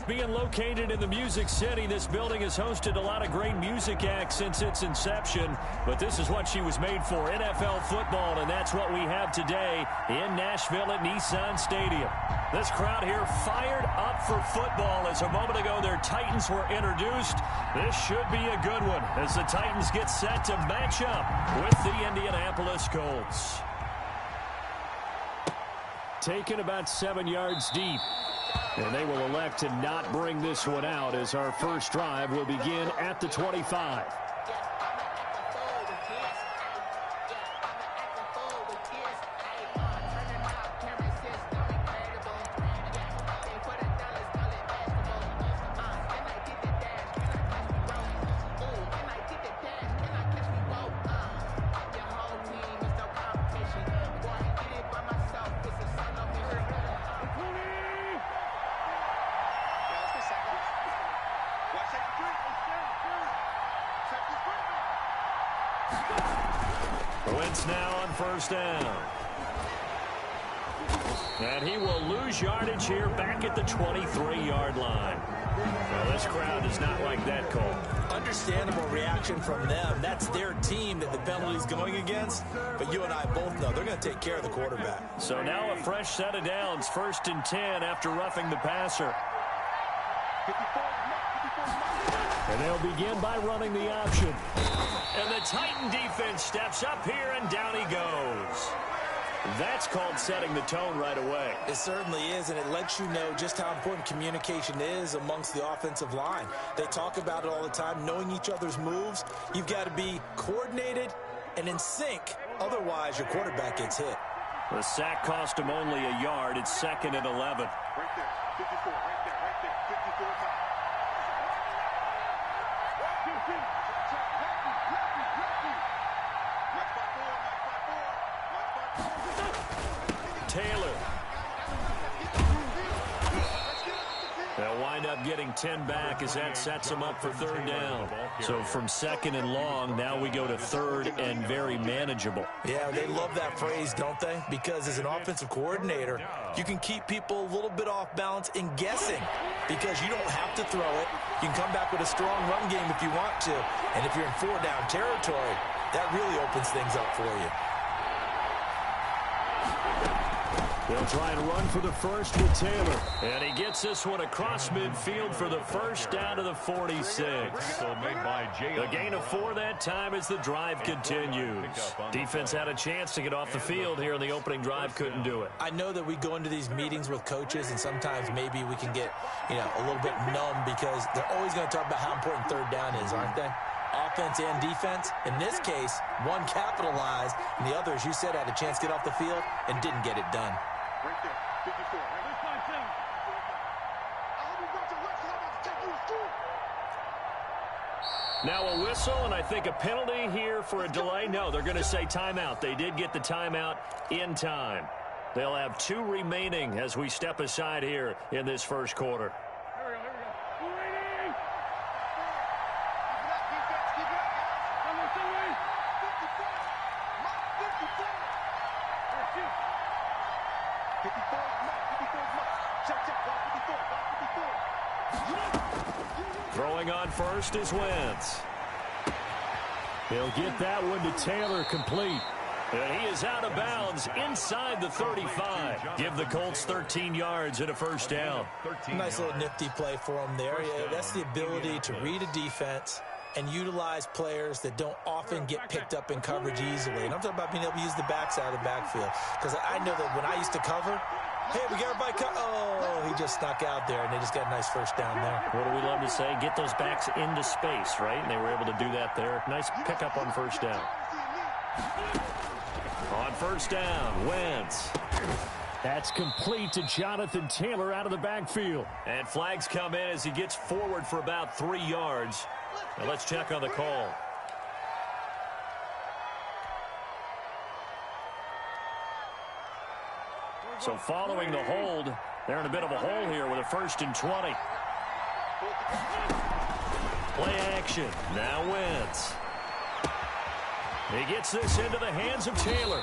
being located in the Music City, this building has hosted a lot of great music acts since its inception. But this is what she was made for, NFL football, and that's what we have today in Nashville at Nissan Stadium. This crowd here fired up for football as a moment ago their Titans were introduced. This should be a good one as the Titans get set to match up with the Indianapolis Colts. Taken about 7 yards deep. And they will elect to not bring this one out as our first drive will begin at the 25. Wentz now on first down. And he will lose yardage here back at the 23-yard line. Well, this crowd is not like that call. Understandable reaction from them. That's their team that the penalty's going against. But you and I both know they're going to take care of the quarterback. So now a fresh set of downs, 1st and 10 after roughing the passer. And they'll begin by running the option. And the Titan defense steps up here, and down he goes. That's called setting the tone right away. It certainly is, and it lets you know just how important communication is amongst the offensive line. They talk about it all the time, knowing each other's moves. You've got to be coordinated and in sync. Otherwise, your quarterback gets hit. The sack cost him only a yard. It's 2nd and 11. Right there, 54, right there, 54 times. Taylor. They'll wind up getting 10 back as that sets them up for 3rd down. So from 2nd and long, now we go to 3rd and very manageable. Yeah, they love that phrase, don't they? Because as an offensive coordinator, you can keep people a little bit off balance in guessing because you don't have to throw it. You can come back with a strong run game if you want to. And if you're in 4-down territory, that really opens things up for you. They'll try and run for the first with Taylor. And he gets this one across midfield for the first down to the 46. A gain of 4 that time as the drive continues. Defense had a chance to get off the field here in the opening drive, couldn't do it. I know that we go into these meetings with coaches, and sometimes maybe we can get, a little bit numb because they're always going to talk about how important 3rd down is, aren't they? Offense and defense. In this case, one capitalized, and the other, as you said, had a chance to get off the field and didn't get it done. Right there, 54. Now a whistle, and I think a penalty here for a delay. No, they're going to say timeout. They did get the timeout in time. They'll have 2 remaining as we step aside here in this first quarter. Throwing on first is Wentz. He'll get that one to Taylor complete. And he is out of bounds inside the 35. Give the Colts 13 yards and a first down. Nice little nifty play for him there. Yeah, that's the ability to read a defense and utilize players that don't often get picked up in coverage easily. And I'm talking about being able to use the backside of the backfield. Because I know that when I used to cover, hey, we got everybody oh, he just snuck out there, and they just got a nice first down there. What do we love to say? Get those backs into space, right? And they were able to do that there. Nice pickup on first down. On first down, Wentz. That's complete to Jonathan Taylor out of the backfield. And flags come in as he gets forward for about 3 yards. Now let's check on the call. So following the hold, they're in a bit of a hole here with a 1st and 20. Play action. Now Wentz. He gets this into the hands of Taylor.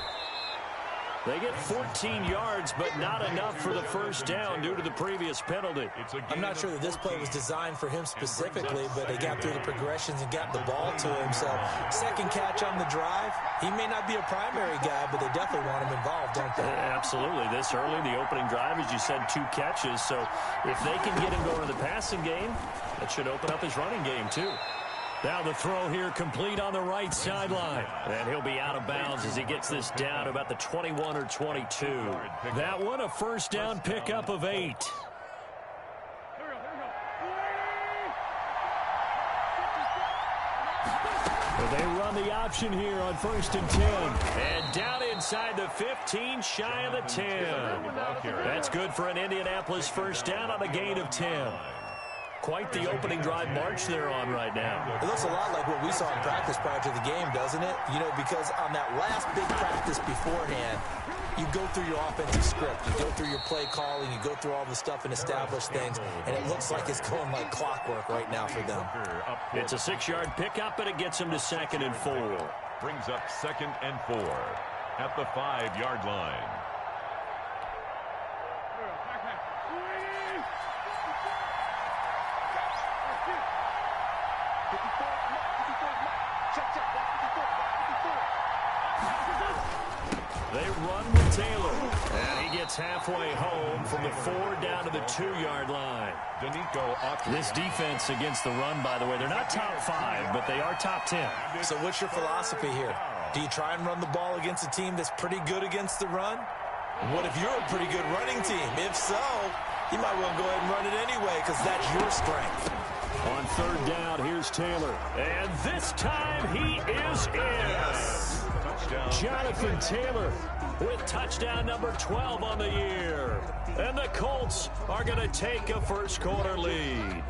They get 14 yards, but not enough for the first down due to the previous penalty. I'm not sure that this play was designed for him specifically, but they got through the progressions and got the ball to him. So second catch on the drive. He may not be a primary guy, but they definitely want him involved, don't they? Absolutely. This early, the opening drive, as you said, 2 catches. So if they can get him going in the passing game, that should open up his running game too. Now the throw here complete on the right sideline. And he'll be out of bounds as he gets this down to about the 21 or 22. That one a first down pickup of 8. They run the option here on 1st and 10. And down inside the 15, shy of the 10. That's good for an Indianapolis first down on a gain of 10. Quite the opening drive march they're on right now. It looks a lot like what we saw in practice prior to the game, doesn't it? You know, because on that last big practice beforehand, you go through your offensive script. You go through your play calling. You go through all the stuff and establish things. And it looks like it's going like clockwork right now for them. It's a 6-yard pickup, and it gets them to 2nd and 4. Brings up 2nd and 4 at the 5-yard line. They run with Taylor. And he gets halfway home from the 4 down to the 2-yard line. This defense against the run, by the way, they're not top 5, but they are top 10. So what's your philosophy here? Do you try and run the ball against a team that's pretty good against the run? What if you're a pretty good running team? If so, you might well go ahead and run it anyway because that's your strength. On 3rd down, here's Taylor. And this time he is in. Jonathan Taylor with touchdown number 12 on the year. And the Colts are going to take a first-quarter lead.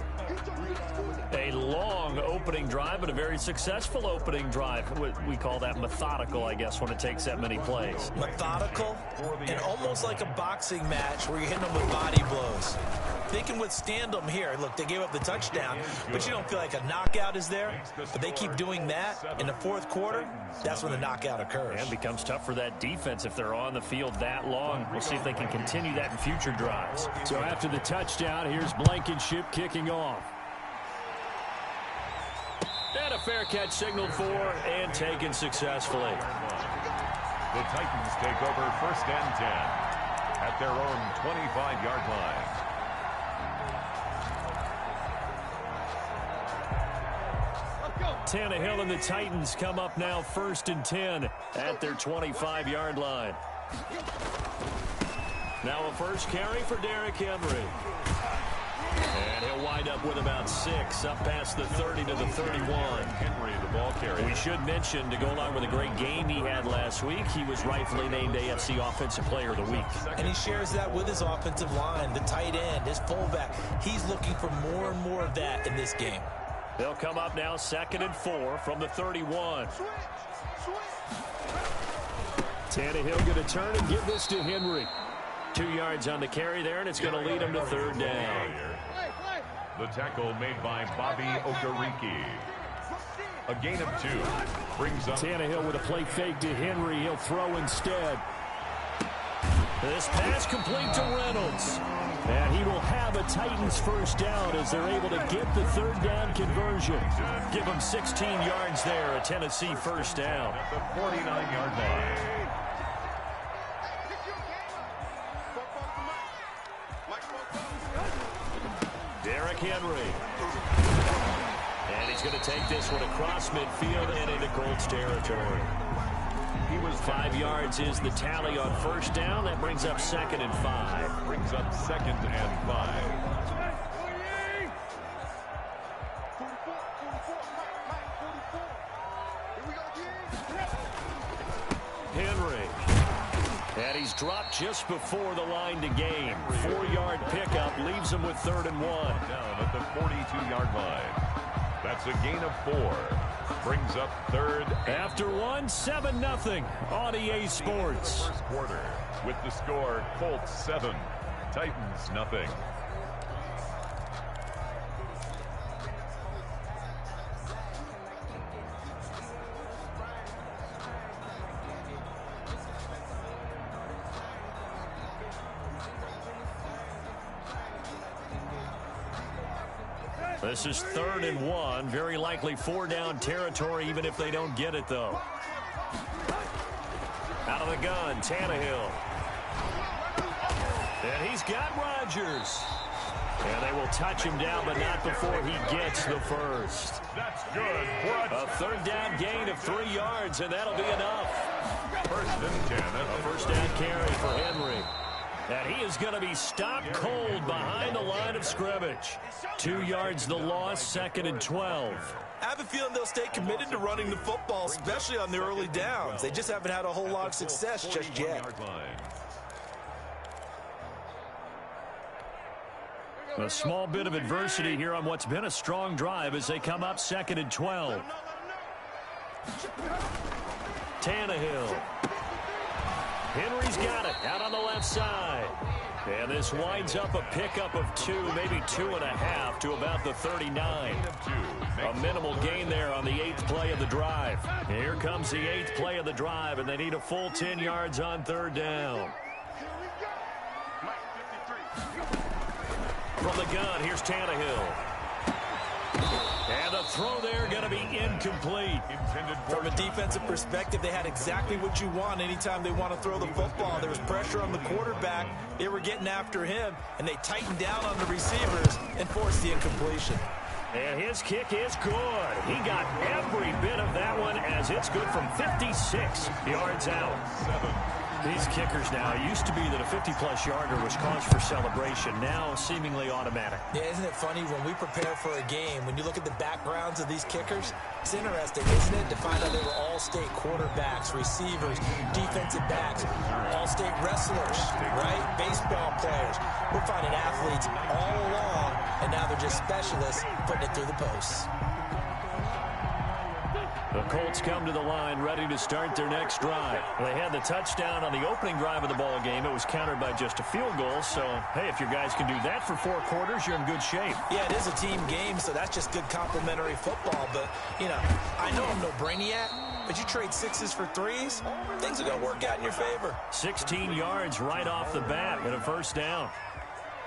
A long opening drive, but a very successful opening drive. We call that methodical, I guess, when it takes that many plays. Methodical and almost like a boxing match where you're hitting them with body blows. They can withstand them here. Look, they gave up the touchdown, but you don't feel like a knockout is there. But they keep doing that in the 4th quarter, that's when the knockout occurs. And it becomes tough for that defense if they're on the field that long. We'll see if they can continue that in future drives. So after the touchdown, here's Blankenship kicking off. And a fair catch signaled for and taken successfully. The Titans take over 1st and 10 at their own 25-yard line. Tannehill and the Titans come up now 1st and 10 at their 25-yard line. Now a first carry for Derrick Henry. And he'll wind up with about 6 up past the 30 to the 31. Henry, the ball carrier. We should mention, to go along with a great game he had last week, he was rightfully named AFC Offensive Player of the Week. And he shares that with his offensive line, the tight end, his fullback. He's looking for more and more of that in this game. They'll come up now 2nd and 4 from the 31. Tannehill going to turn and give this to Henry. 2 yards on the carry there, and it's going to lead him to 3rd down. The tackle made by Bobby Okereke. A gain of 2 brings up Tannehill with a play fake to Henry. He'll throw instead. This pass complete to Reynolds. And he will have a Titans first down as they're able to get the 3rd down conversion. Give him 16 yards there, a Tennessee first down. At the 49-yard line. Derrick Henry. And he's going to take this one across midfield and into Colts territory. He was 5 yards is the tally on first down. That brings up 2nd and 5. Brings up 2nd and 5. Henry. And he's dropped just before the line to gain. 4-yard pickup leaves him with 3rd and 1. Down at the 42-yard line. That's a gain of 4. Brings up 3rd. After 1, 7-0 on EA Sports. First quarter with the score Colts 7, Titans nothing. This is 3rd and 1. Very likely 4-down territory, even if they don't get it, though. Out of the gun, Tannehill. And he's got Rodgers. And they will touch him down, but not before he gets the first. That's good. A 3rd down gain of 3 yards, and that'll be enough. 1st and 10. A 1st down carry for Henry. And he is going to be stopped cold behind the line of scrimmage. 2 yards the loss, 2nd and 12. I have a feeling they'll stay committed to running the football, especially on the early downs. They just haven't had a whole lot of success just yet. A small bit of adversity here on what's been a strong drive as they come up 2nd and 12. Tannehill. Henry's got it out on the left side. And this winds up a pickup of 2, maybe 2.5 to about the 39. A minimal gain there on the 8th play of the drive. Here comes the 8th play of the drive, and they need a full 10 yards on 3rd down. From the gun, here's Tannehill. And the throw there going to be incomplete. From a defensive perspective, they had exactly what you want anytime they want to throw the football. There was pressure on the quarterback. They were getting after him, and they tightened down on the receivers and forced the incompletion. And his kick is good. He got every bit of that one as it's good from 56 yards out. These kickers now, it used to be that a 50-plus yarder was cause for celebration. Now, seemingly automatic. Yeah, isn't it funny when we prepare for a game, when you look at the backgrounds of these kickers, it's interesting, isn't it, to find out they were all-state quarterbacks, receivers, defensive backs, all-state wrestlers, right? Baseball players. We're finding athletes all along, and now they're just specialists putting it through the posts. The Colts come to the line ready to start their next drive. They had the touchdown on the opening drive of the ball game. It was countered by just a field goal. So, hey, if your guys can do that for 4 quarters, you're in good shape. Yeah, it is a team game, so that's just good complimentary football. But, you know, I know I'm no brainiac, but you trade 6s for 3s, things are going to work out in your favor. 16 yards right off the bat and a 1st down.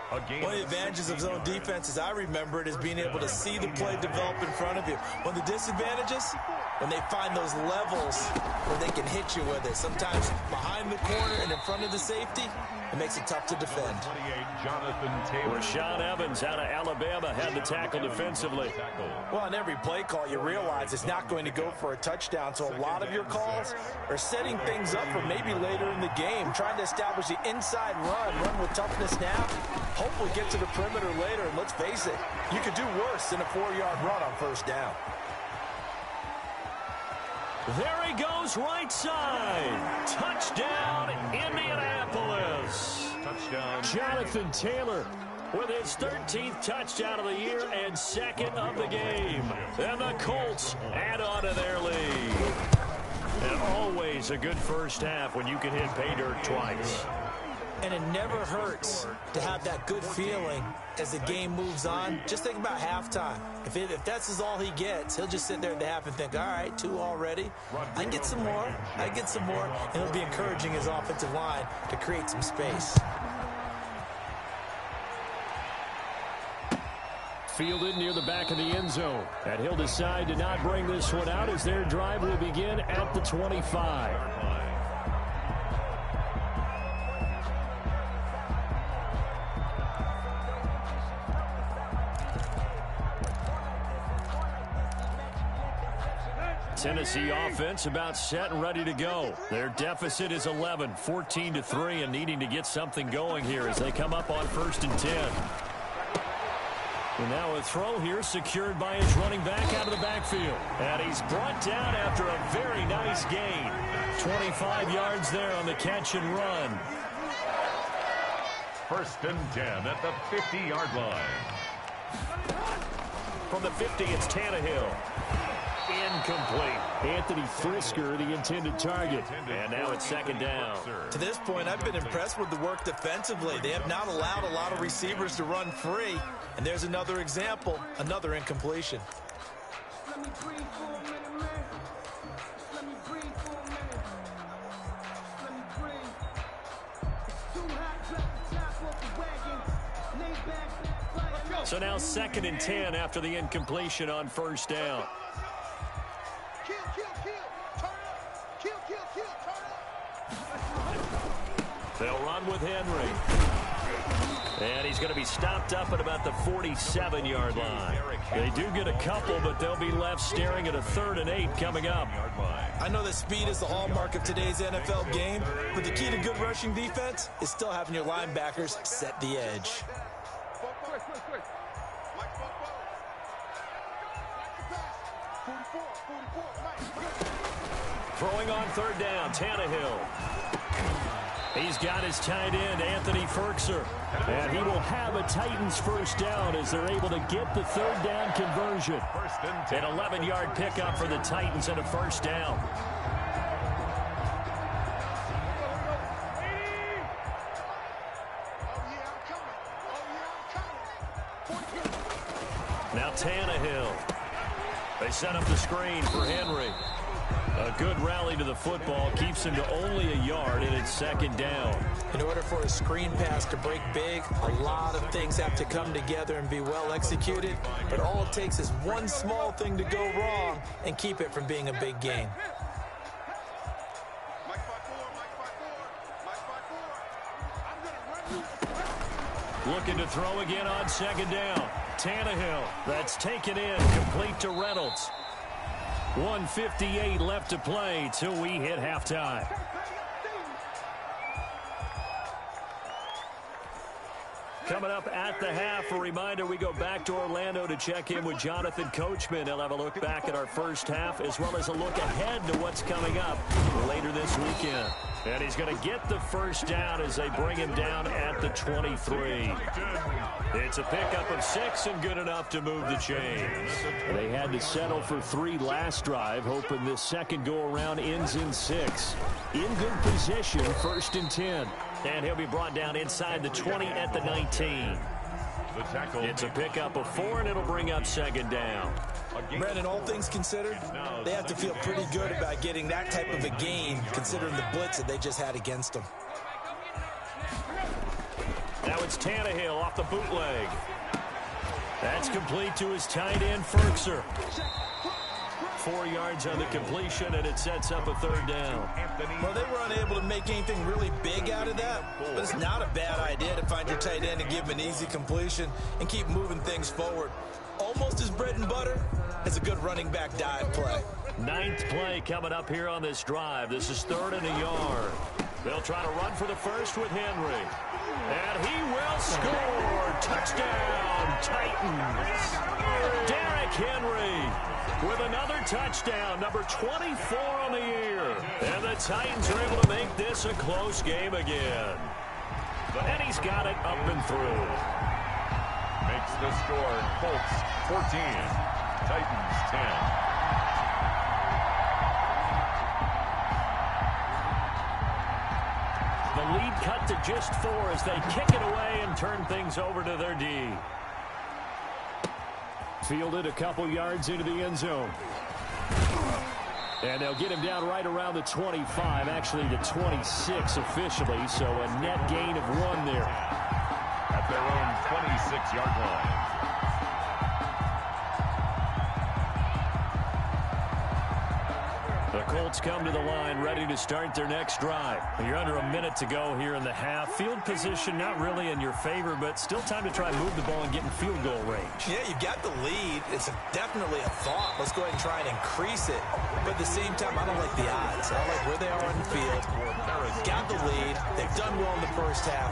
One of the advantages of zone defense, as I remember it, is being able to see the play develop in front of you. One of the disadvantages, when they find those levels where they can hit you with it, sometimes behind the corner and in front of the safety, it makes it tough to defend. Rashaan Evans out of Alabama had the tackle defensively. Well, on every play call, you realize it's not going to go for a touchdown, so a lot of your calls are setting things up for maybe later in the game, trying to establish the inside run with toughness now, hopefully get to the perimeter later, and let's face it, you could do worse than a 4-yard run on 1st down. There he goes, right side. Touchdown, Indianapolis. Touchdown. Jonathan Taylor with his 13th touchdown of the year and 2nd of the game. And the Colts add on to their lead. And always a good first half when you can hit pay dirt twice. And it never hurts to have that good feeling as the game moves on. Just think about halftime. If that's all he gets, he'll just sit there at the half and think, all right, 2 already. I can get some more. I can get some more. And he'll be encouraging his offensive line to create some space. Fielded near the back of the end zone. And he'll decide to not bring this one out as their drive will begin at the 25. Tennessee offense about set and ready to go. Their deficit is 11, 14-3, and needing to get something going here as they come up on 1st and 10. And now a throw here secured by his running back out of the backfield. And he's brought down after a very nice gain. 25 yards there on the catch and run. 1st and 10 at the 50-yard line. From the 50, it's Tannehill. Incomplete. Anthony Frisker, the intended target. And now it's 2nd down. To this point, I've been impressed with the work defensively. They have not allowed a lot of receivers to run free. And there's another example, another incompletion. So now 2nd and 10 after the incompletion on first down. They'll run with Henry. And he's going to be stopped up at about the 47-yard line. They do get a couple, but they'll be left staring at a 3rd and 8 coming up. I know that speed is the hallmark of today's NFL game, but the key to good rushing defense is still having your linebackers set the edge. Throwing on 3rd down, Tannehill. He's got his tight end, Anthony Ferkser. And he will have a Titans first down as they're able to get the 3rd down conversion. An 11-yard pickup for the Titans and a first down. Now Tannehill. They set up the screen for Henry. A good rally to the football keeps him to only a yard, and it's 2nd down. In order for a screen pass to break big, a lot of things have to come together and be well executed. But all it takes is one small thing to go wrong and keep it from being a big gain. Looking to throw again on 2nd down. Tannehill, that's taken in, complete to Reynolds. 1:58 left to play till we hit halftime. Coming up at the half, a reminder, we go back to Orlando to check in with Jonathan Coachman. He'll have a look back at our first half as well as a look ahead to what's coming up later this weekend. And he's going to get the first down as they bring him down at the 23. It's a pickup of 6 and good enough to move the chains. They had to settle for 3 last drive, hoping this second go-around ends in 6. In good position, 1st and 10. And he'll be brought down inside the 20 at the 19. It's a pickup of 4, and it'll bring up 2nd down. Brandon, all things considered, they have to feel pretty good about getting that type of a gain, considering the blitz that they just had against them. Now it's Tannehill off the bootleg. That's complete to his tight end, Ferkser. 4 yards on the completion, and it sets up a 3rd down. Well, they were unable to make anything really big out of that, but it's not a bad idea to find your tight end and give him an easy completion and keep moving things forward. Almost as bread and butter as a good running back dive play. 9th play coming up here on this drive. This is 3rd and a yard. They'll try to run for the first with Henry. And he will score. Touchdown, Titans. Derrick Henry with another touchdown, number 24 on the year. And the Titans are able to make this a close game again. And he's got it up and through. Makes the score Colts 14, Titans 10. The lead cut to just 4 as they kick it away and turn things over to their D. Fielded a couple yards into the end zone. And they'll get him down right around the 25, actually the 26 officially, so a net gain of 1 there. At their own 26-yard line. The Colts come to the line ready to start their next drive. You're under a minute to go here in the half. Field position not really in your favor, but still time to try and move the ball and get in field goal range. Yeah, you've got the lead. It's definitely a thought. Let's go ahead and try and increase it. But at the same time, I don't like the odds. I don't like where they are on the field. Got the lead. They've done well in the first half.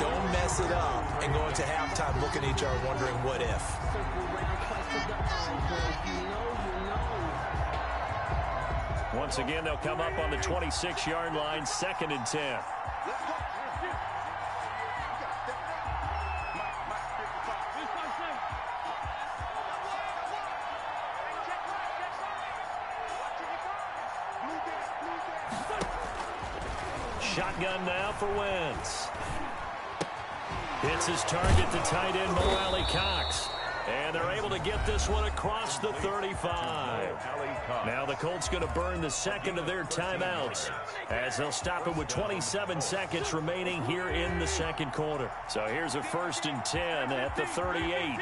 Don't mess it up and go into halftime looking at each other wondering what if. Once again, they'll come up on the 26-yard line, 2nd and 10. Shotgun now for Wentz. Hits his target, the tight end, Mo Alley Cox. And they're able to get this one across the 35. Now the Colts going to burn the second of their timeouts as they'll stop it with 27 seconds remaining here in the second quarter. So here's a 1st and 10 at the 38.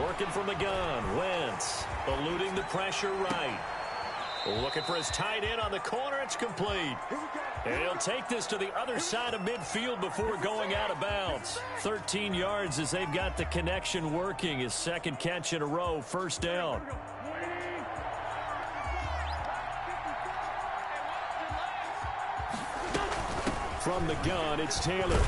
Working from the gun, Wentz eluding the pressure right. Looking for his tight end on the corner. It's complete. And he'll take this to the other side of midfield before going out of bounds. 13 yards as they've got the connection working. His second catch in a row, 1st down. From the gun, it's Taylor.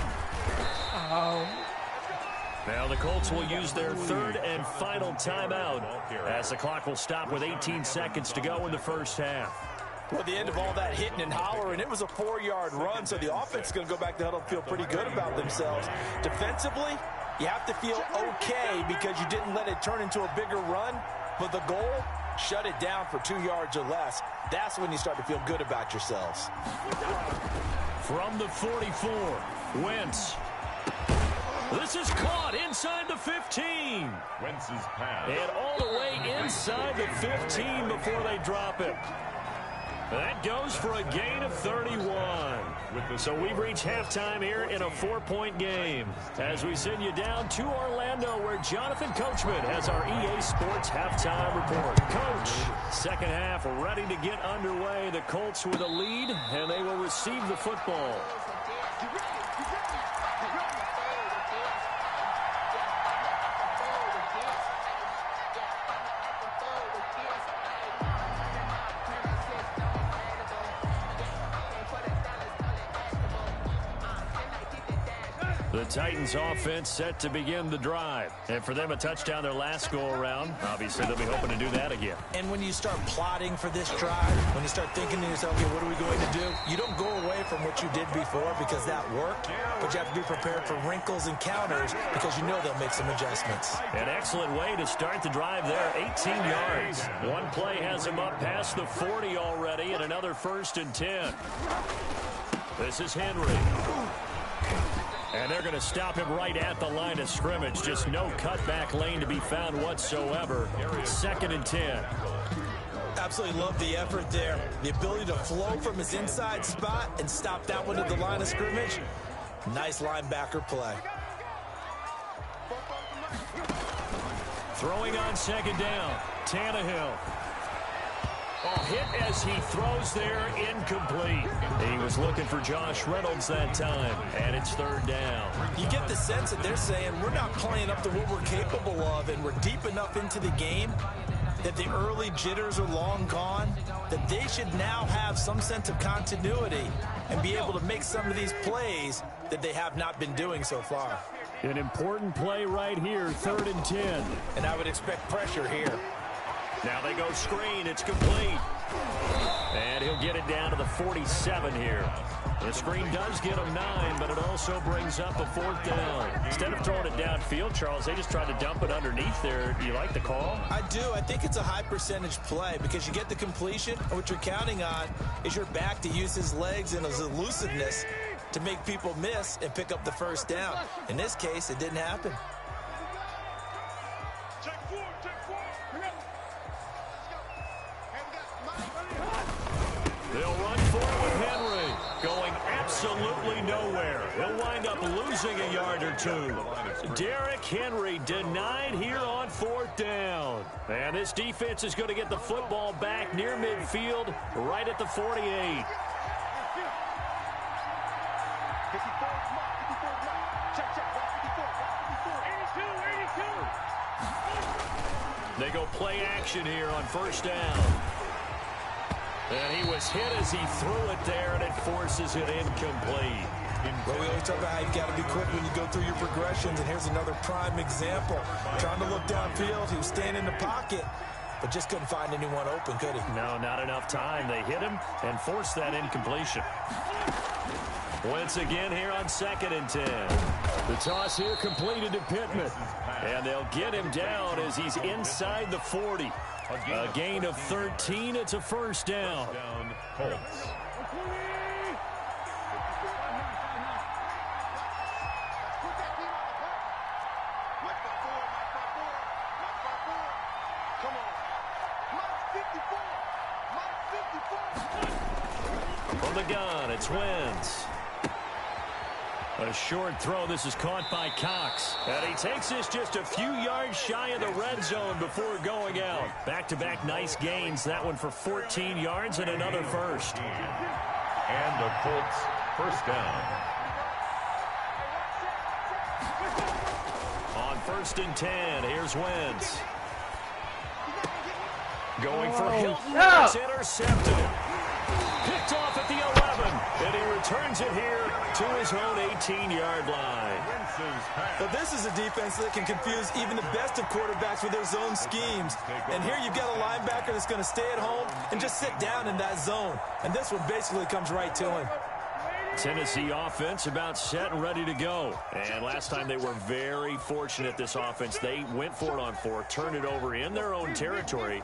Now the Colts will use their 3rd and final timeout as the clock will stop with 18 seconds to go in the first half. Well, at the end of all that hitting and hollering, it was a 4-yard run, so the offense is going to go back to huddle and feel pretty good about themselves. Defensively, you have to feel okay because you didn't let it turn into a bigger run, but the goal, shut it down for 2 yards or less. That's when you start to feel good about yourselves. From the 44, Wentz. This is caught inside the 15. Wentz's pass. And all the way inside the 15 before they drop it. That goes for a gain of 31. So we've reached halftime here in a 4-point game. As we send you down to Orlando, where Jonathan Coachman has our EA Sports halftime report. Coach, second half ready to get underway. The Colts with a lead, and they will receive the football. The Titans offense set to begin the drive. And for them, a touchdown their last go-around. Obviously, they'll be hoping to do that again. And when you start plotting for this drive, when you start thinking to yourself, okay, what are we going to do? You don't go away from what you did before because that worked, but you have to be prepared for wrinkles and counters because you know they'll make some adjustments. An excellent way to start the drive there, 18 yards. One play has him up past the 40 already, and another 1st and 10. This is Henry. And they're going to stop him right at the line of scrimmage. Just no cutback lane to be found whatsoever. 2nd and 10. Absolutely love the effort there. The ability to flow from his inside spot and stop that one at the line of scrimmage. Nice linebacker play. Throwing on 2nd down. Tannehill. Oh, hit as he throws there, incomplete. He was looking for Josh Reynolds that time, and it's 3rd down. You get the sense that they're saying we're not playing up to what we're capable of, and we're deep enough into the game that the early jitters are long gone, that they should now have some sense of continuity and be able to make some of these plays that they have not been doing so far. An important play right here, 3rd and 10. And I would expect pressure here. Now they go screen. It's complete. And he'll get it down to the 47 here. The screen does get him 9, but it also brings up a 4th down. Instead of throwing it downfield, Charles, they just tried to dump it underneath there. Do you like the call? I do. I think it's a high percentage play because you get the completion, and what you're counting on is your back to use his legs and his elusiveness to make people miss and pick up the 1st down. In this case, it didn't happen. They'll run for it with Henry, going absolutely nowhere. He'll wind up losing a yard or 2. Derrick Henry denied here on 4th down. And this defense is going to get the football back near midfield, right at the 48. They go play action here on 1st down. And he was hit as he threw it there, and it forces it incomplete. Well, we always talk about how you've got to be quick when you go through your progressions, and here's another prime example. Trying to look downfield, he was staying in the pocket, but just couldn't find anyone open, could he? No, not enough time. They hit him and forced that incompletion. Once again here on 2nd and 10. The toss here completed to Pittman. And they'll get him down as he's inside the 40. A gain of 13. It's a 1st down. done. It's Wentz. A short throw. This is caught by Cox. And he takes this just a few yards shy of the red zone before going out. Back-to-back nice gains. That one for 14 yards and another first. And the Colts first down. On 1st and 10, here's Wentz. Going for Hilton. It's intercepted. Picked off at the 11. And he returns it here to his own 18-yard line. But this is a defense that can confuse even the best of quarterbacks with their zone schemes. And here you've got a linebacker that's going to stay at home and just sit down in that zone. And this one basically comes right to him. Tennessee offense about set and ready to go. And last time they were very fortunate, this offense. They went for it on 4, turned it over in their own territory,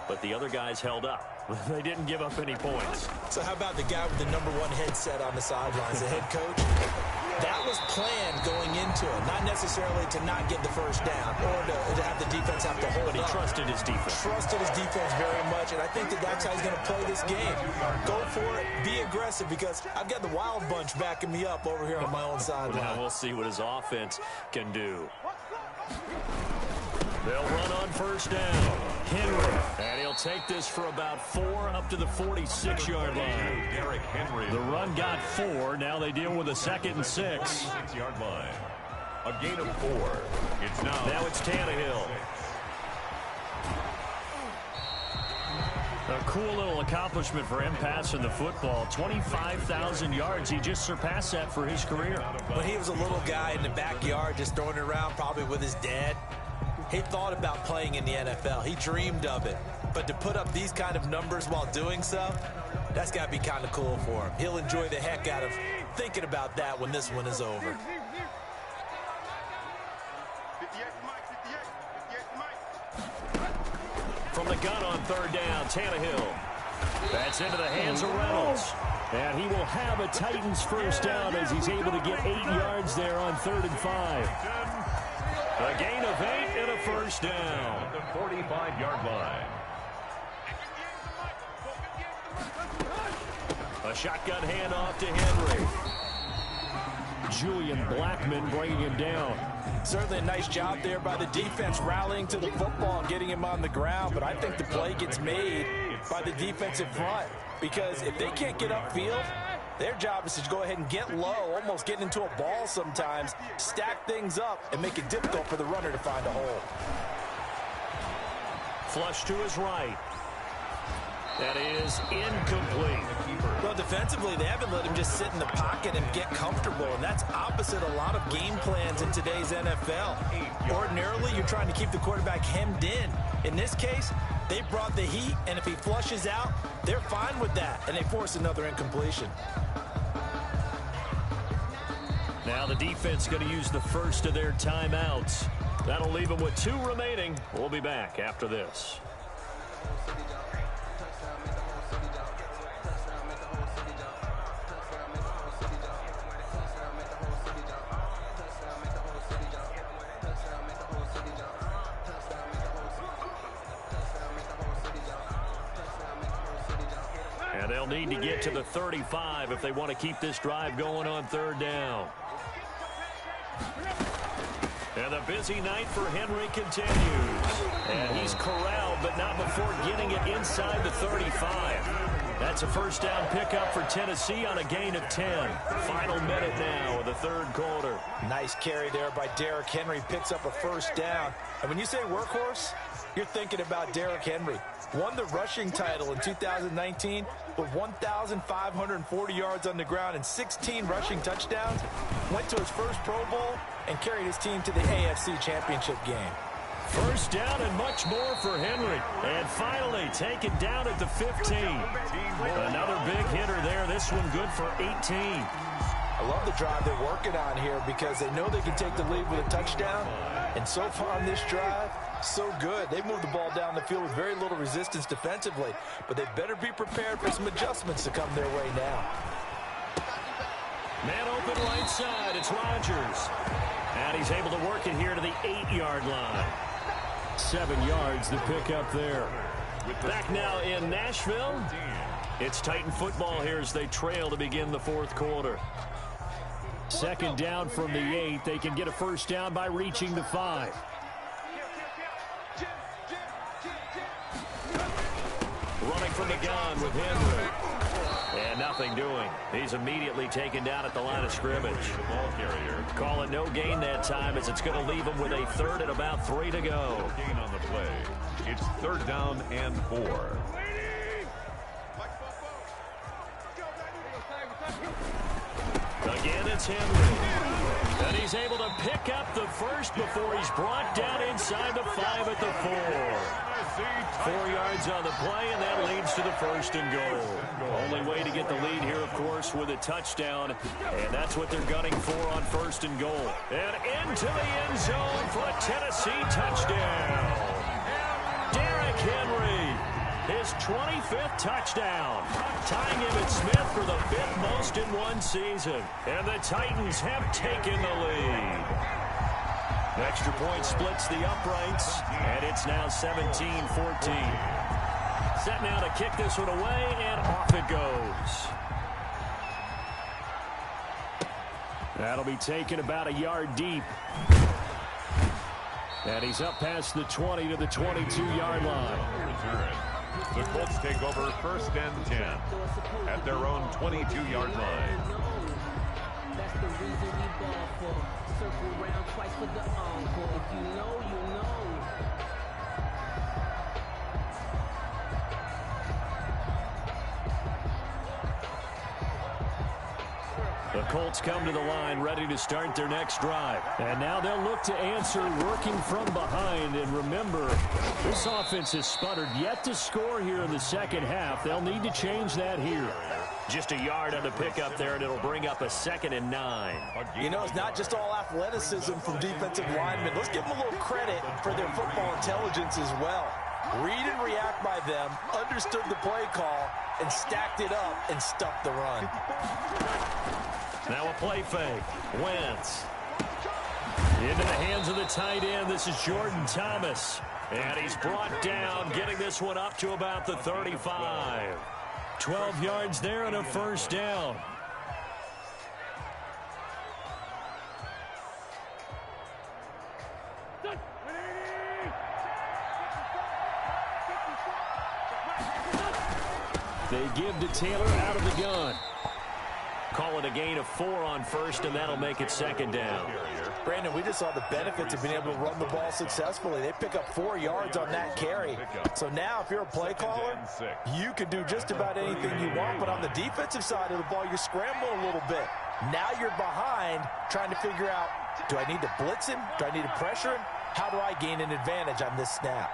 but the other guys held up. They didn't give up any points. So how about the guy with the #1 headset on the sidelines, the head coach? That was planned going into it, not necessarily to not get the first down or to have the defense have to hold But he up. trusted his defense. Trusted his defense very much, and I think that's how he's going to play this game. Go for it, be aggressive, because I've got the wild bunch backing me up over here on my own sideline. Now we'll see what his offense can do. They'll run on 1st down. Henry. And he'll take this for about 4 up to the 46-yard line. Derrick Henry. The run got 4. Now they deal with a 2nd and 6. 6-yard line. A gain of 4. Now it's Tannehill. A cool little accomplishment for him passing the football. 25,000 yards. He just surpassed that for his career. When he was a little guy in the backyard just throwing it around probably with his dad, he thought about playing in the NFL. He dreamed of it. But to put up these kind of numbers while doing so, that's got to be kind of cool for him. He'll enjoy the heck out of thinking about that when this one is over. From the gun on 3rd down, Tannehill. That's into the hands of Reynolds. And he will have a Titans first down as he's able to get 8 yards there on 3rd and 5. A gain of 8 and a first down. The 45-yard line. A shotgun handoff to Henry. Julian Blackmon bringing him down. Certainly a nice job there by the defense rallying to the football and getting him on the ground, but I think the play gets made by the defensive front, because if they can't get upfield, their job is to go ahead and get low, almost get into a ball sometimes, stack things up, and make it difficult for the runner to find a hole. Flush to his right. That is incomplete. Well, defensively, they haven't let him just sit in the pocket and get comfortable, and that's opposite a lot of game plans in today's NFL. Ordinarily, you're trying to keep the quarterback hemmed in. In this case, they brought the heat, and if he flushes out, they're fine with that, and they force another incompletion. Now the defense going to use the first of their timeouts. That'll leave them with 2 remaining. We'll be back after this. And they'll need to get to the 35 if they want to keep this drive going on 3rd down. And the busy night for Henry continues. And he's corralled, but not before getting it inside the 35. That's a first down pickup for Tennessee on a gain of 10. Final minute now of the 3rd quarter. Nice carry there by Derrick Henry. Picks up a first down. And when you say workhorse, you're thinking about Derrick Henry. Won the rushing title in 2019 with 1,540 yards on the ground and 16 rushing touchdowns. Went to his first Pro Bowl and carried his team to the AFC Championship game. First down and much more for Henry. And finally taken down at the 15. Another big hitter there. This one good for 18. I love the drive they're working on here because they know they can take the lead with a touchdown. And so far on this drive, so good. They moved the ball down the field with very little resistance defensively, but they better be prepared for some adjustments to come their way now. Man open right side. It's Rodgers. And he's able to work it here to the 8-yard line. 7 yards the pick up there. Back now in Nashville. It's Titan football here as they trail to begin the fourth quarter. Second down from the 8. They can get a first down by reaching the 5. Running from the gun with Henry. And nothing doing. He's immediately taken down at the line of scrimmage. The ball carrier. Call it no gain that time as it's going to leave him with a third and about 3 to go. Gain on the play. It's third down and 4. Again, it's Henry. And he's able to pick up the first before he's brought down inside the 5 at the 4. 4 yards on the play, and that leads to the first and goal. Only way to get the lead here, of course, with a touchdown. And that's what they're gunning for on first and goal. And into the end zone for a Tennessee touchdown. Derrick Henry. His 25th touchdown, tying Emmitt Smith for the 5th most in one season. And the Titans have taken the lead. The extra point splits the uprights, and it's now 17-14. Set now to kick this one away, and off it goes. That'll be taken about a yard deep. And he's up past the 20 to the 22-yard line. Return. The Colts take over first and 10 at their own 22-yard line. That's the reason we ball for. Circle around twice for the encore. If you know, you know. The Colts come to the line ready to start their next drive. And now they'll look to answer working from behind. And remember, this offense has sputtered yet to score here in the second half. They'll need to change that here. Just a yard on the pickup there, and it'll bring up a 2nd and 9. You know, it's not just all athleticism from defensive linemen. Let's give them a little credit for their football intelligence as well. Read and react by them, understood the play call, and stacked it up and stuffed the run. Now a play fake. Wentz. Into the hands of the tight end. This is Jordan Thomas. And he's brought down, getting this one up to about the 35. 12 yards there and a first down. They give to Taylor out of the gun. Call it a gain of 4 on first, and that'll make it second down. Brandon, we just saw the benefits of being able to run the ball successfully. They pick up 4 yards on that carry. So now if you're a play caller, you can do just about anything you want. But on the defensive side of the ball, you're scrambling a little bit. Now you're behind trying to figure out, do I need to blitz him? Do I need to pressure him? How do I gain an advantage on this snap?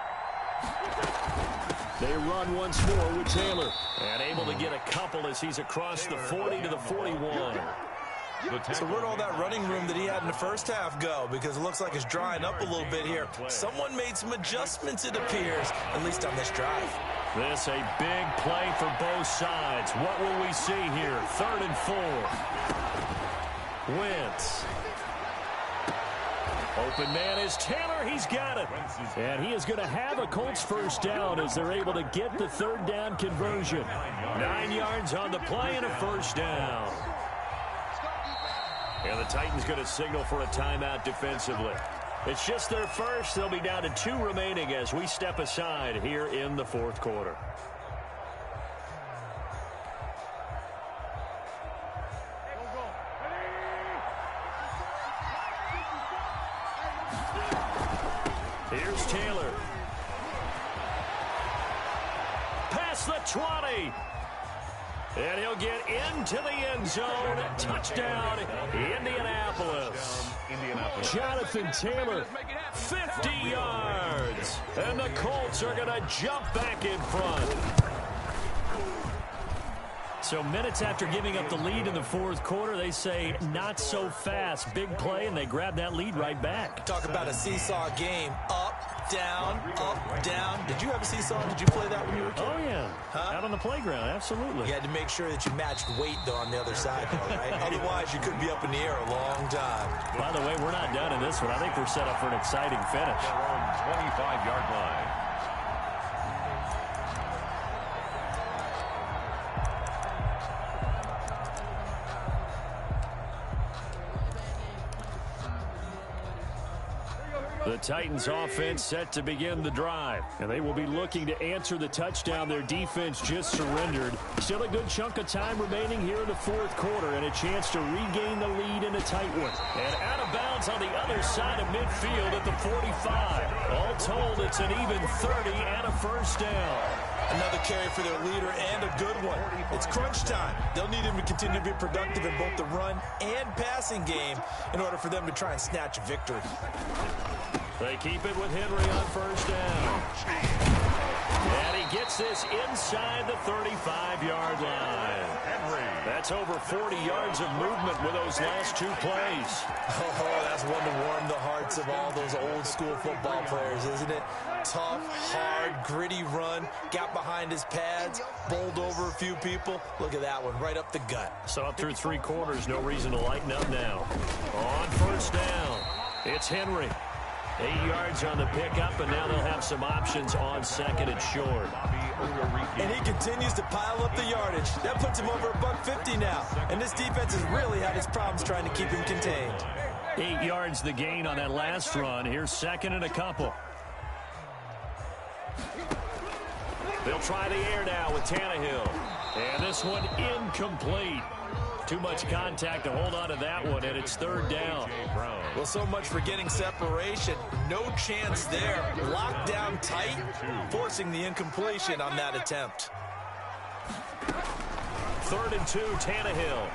They run once more with Taylor. And able to get a couple as he's across the 40 to the 41. So where'd all that running room that he had in the first half go? Because it looks like it's drying up a little bit here. Someone made some adjustments, it appears, at least on this drive. This a big play for both sides. What will we see here? 3rd and 4. Wentz. Open man is Taylor. He's got it. And he is going to have a Colts first down as they're able to get the 3rd down conversion. 9 yards on the play and a first down. And the Titans going to signal for a timeout defensively. It's just their first. They'll be down to 2 remaining as we step aside here in the fourth quarter. Here's Taylor. Past the 20. And he'll get into the end zone. Touchdown, Indianapolis. Jonathan Taylor, 50 yards. And the Colts are going to jump back in front. So minutes after giving up the lead in the fourth quarter, they say not so fast. Big play, and they grab that lead right back. Talk about a seesaw game. Up, down, up, down. Did you have a seesaw? Did you play that when you were a kid? Oh, yeah. Huh? Out on the playground, absolutely. You had to make sure that you matched weight, though, on the other side, though, right? Otherwise, you could be up in the air a long time. By the way, we're not done in this one. I think we're set up for an exciting finish. Their own 25-yard line. The Titans offense set to begin the drive. And they will be looking to answer the touchdown their defense just surrendered. Still a good chunk of time remaining here in the fourth quarter and a chance to regain the lead in a tight one. And out of bounds on the other side of midfield at the 45. All told, it's an even 30 and a first down. Another carry for their leader and a good one. It's crunch time. They'll need him to continue to be productive in both the run and passing game in order for them to try and snatch a victory. They keep it with Henry on first down. And he gets this inside the 35-yard line. Henry. That's over 40 yards of movement with those last two plays. Oh, that's one to warm the hearts of all those old-school football players, isn't it? Tough, hard, gritty run. Got behind his pads, bowled over a few people. Look at that one, right up the gut. So up through three quarters, no reason to lighten up now. On first down, it's Henry. 8 yards on the pickup, and now they'll have some options on second and short. And he continues to pile up the yardage. That puts him over $150 now. And this defense has really had its problems trying to keep him contained. 8 yards the gain on that last run. Here's second and a couple. They'll try the air now with Tannehill. And this one incomplete. Too much contact to hold on to that one, and it's third down. Well, so much for getting separation. No chance there. Locked down tight, forcing the incompletion on that attempt. Third and 2, Tannehill.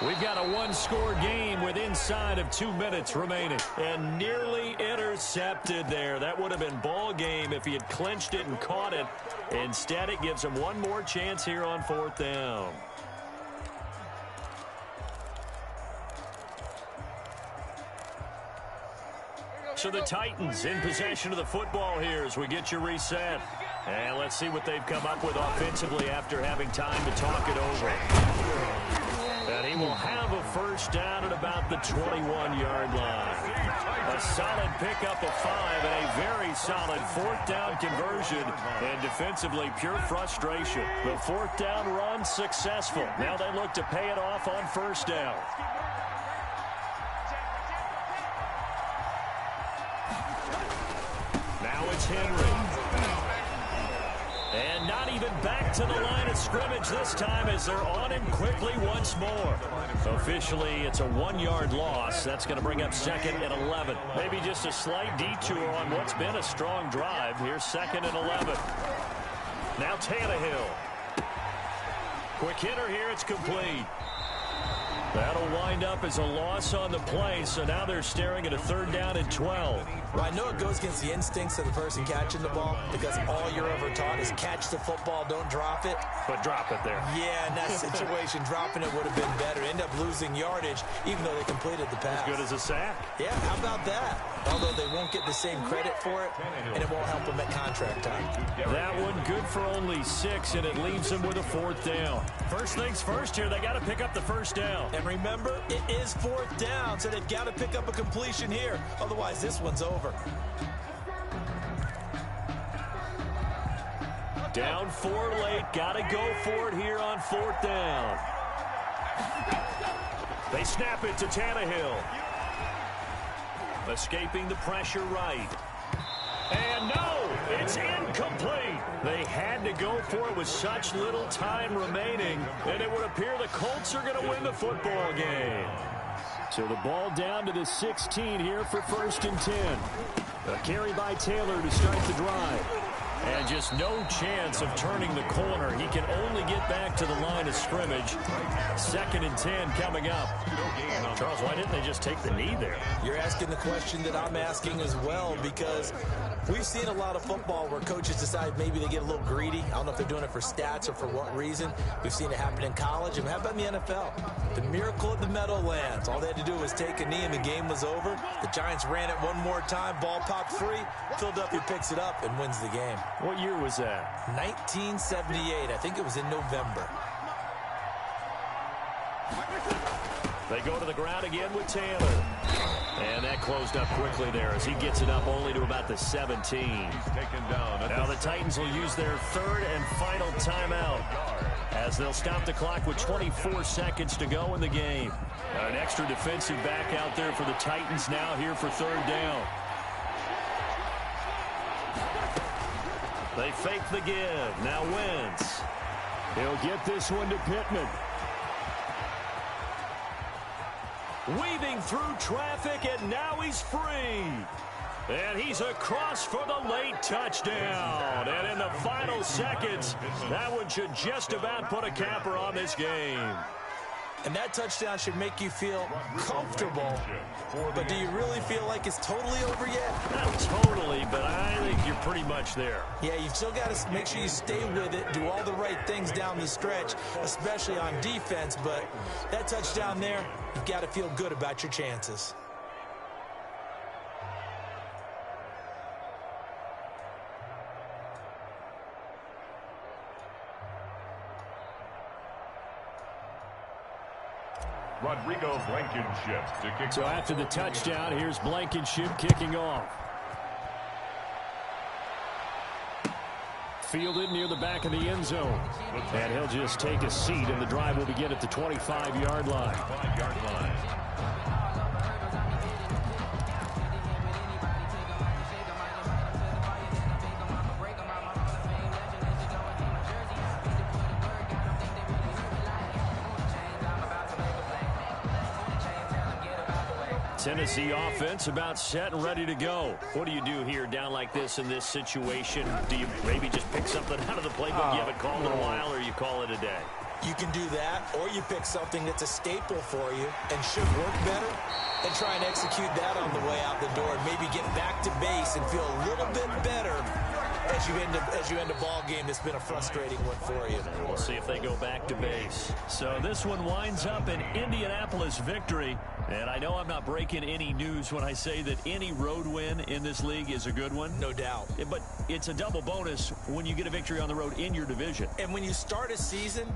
We've got a one-score game with inside of 2 minutes remaining. And nearly intercepted there. That would have been ball game if he had clinched it and caught it. Instead, it gives him one more chance here on fourth down. So the Titans in possession of the football here as we get you reset. And let's see what they've come up with offensively after having time to talk it over. And he will have a first down at about the 21-yard line. A solid pickup of 5 and a very solid fourth down conversion. And defensively, pure frustration. The fourth down run successful. Now they look to pay it off on first down. Now it's Henry. And not even back to the line of scrimmage this time as they're on him quickly once more. Officially, it's a 1-yard loss. That's going to bring up second and 11. Maybe just a slight detour on what's been a strong drive. Here's second and 11. Now Tannehill. Quick hitter here. It's complete. That'll wind up as a loss on the play, so now they're staring at a third down and 12. Well, I know it goes against the instincts of the person catching the ball because all you're ever taught is catch the football, don't drop it. But drop it there. Yeah, in that situation, dropping it would have been better. End up losing yardage, even though they completed the pass. As good as a sack. Yeah, how about that? Although they won't get the same credit for it, and it won't help them at contract time. That one good for only 6, and it leaves them with a fourth down. First things first here, they got to pick up the first down. And remember, it is fourth down, so they've got to pick up a completion here. Otherwise, this one's over. Down 4 late, got to go for it here on fourth down. They snap it to Tannehill. Escaping the pressure right. And no, it's incomplete. They had to go for it with such little time remaining, and it would appear the Colts are going to win the football game. So the ball down to the 16 here for first and 10. A carry by Taylor to start the drive. And just no chance of turning the corner. He can only get back to the line of scrimmage. Second and 10 coming up. Charles, why didn't they just take the knee there? You're asking the question that I'm asking as well, because we've seen a lot of football where coaches decide maybe they get a little greedy. I don't know if they're doing it for stats or for what reason. We've seen it happen in college. And how about in the NFL? The miracle of the Meadowlands. All they had to do was take a knee and the game was over. The Giants ran it one more time. Ball popped free. Philadelphia picks it up and wins the game. What year was that? 1978. I think it was in November. They go to the ground again with Taylor. And that closed up quickly there as he gets it up only to about the 17. Now the Titans will use their third and final timeout. as they'll stop the clock with 24 seconds to go in the game. An extra defensive back out there for the Titans now here for third down. They fake the give. Now Wentz. He'll get this one to Pittman. Weaving through traffic, and now he's free. And he's across for the late touchdown. And in the final seconds, that one should just about put a capper on this game. And that touchdown should make you feel comfortable. But do you really feel like it's totally over yet? Not totally, but I think you're pretty much there. Yeah, you've still got to make sure you stay with it, do all the right things down the stretch, especially on defense. But that touchdown there, you've got to feel good about your chances. Rodrigo Blankenship to kick So off. after the touchdown, here's Blankenship kicking off. Fielded near the back of the end zone. And he'll just take a seat, and the drive will begin at the 25-yard line. 25-yard line. Tennessee offense about set and ready to go. What do you do here down like this in this situation? Do you maybe just pick something out of the playbook you haven't called in a while, or you call it a day? You can do that, or you pick something that's a staple for you and should work better, and try and execute that on the way out the door, and maybe get back to base and feel a little bit better as you end a ball game that's been a frustrating one for you. We'll see if they go back to base. So this one winds up an Indianapolis victory. And I know I'm not breaking any news when I say that any road win in this league is a good one. No doubt. But it's a double bonus when you get a victory on the road in your division. And when you start a season